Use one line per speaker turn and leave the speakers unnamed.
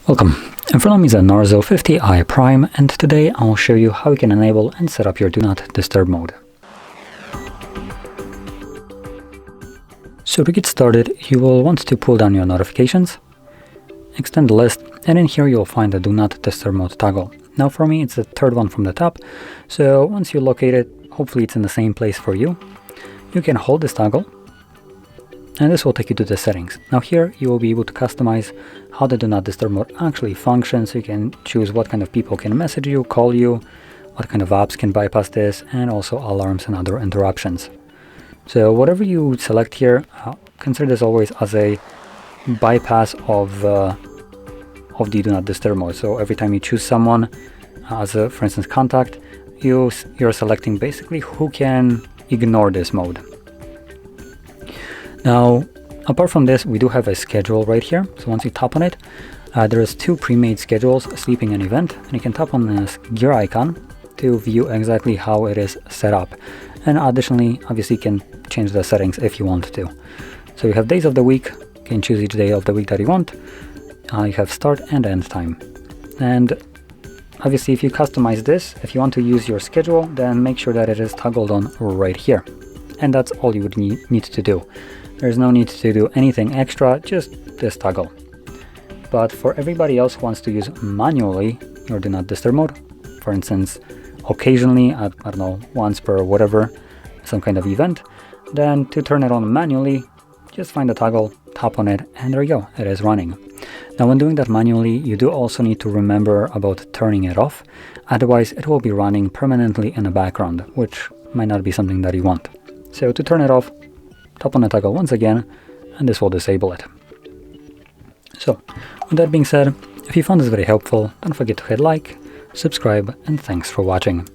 Welcome. In front of me is a Narzo 50i Prime, and today I'll show you how you can enable and set up your Do Not Disturb mode. So to get started, you will want to pull down your notifications, extend the list, and in here you'll find the Do Not Disturb mode toggle. Now for me it's the third one from the top, so once you locate it, hopefully it's in the same place for you. You can hold this toggle, and this will take you to the settings. Now here you will be able to customize how the Do Not Disturb mode actually functions. So you can choose what kind of people can message you, call you, what kind of apps can bypass this, and also alarms and other interruptions. So whatever you select here, consider this always as a bypass of the Do Not Disturb mode. So every time you choose someone as a, for instance, contact, you're selecting basically who can ignore this mode. Now, apart from this, we do have a schedule right here. So once you tap on it, there is two pre-made schedules, sleeping and event, and you can tap on this gear icon to view exactly how it is set up. And additionally, obviously, you can change the settings if you want to. So you have days of the week, you can choose each day of the week that you want. You have start and end time. And obviously, if you customize this, if you want to use your schedule, then make sure that it is toggled on right here. And that's all you would need to do. There's no need to do anything extra, just this toggle. But for everybody else who wants to use manually your Do Not Disturb mode, for instance, occasionally, I don't know, once per whatever, some kind of event, then to turn it on manually, just find the toggle, tap on it, and there you go, it is running. Now when doing that manually, you do also need to remember about turning it off, otherwise it will be running permanently in the background, which might not be something that you want. So to turn it off, tap on the toggle once again, and this will disable it. So, with that being said, if you found this very helpful, don't forget to hit like, subscribe, and thanks for watching.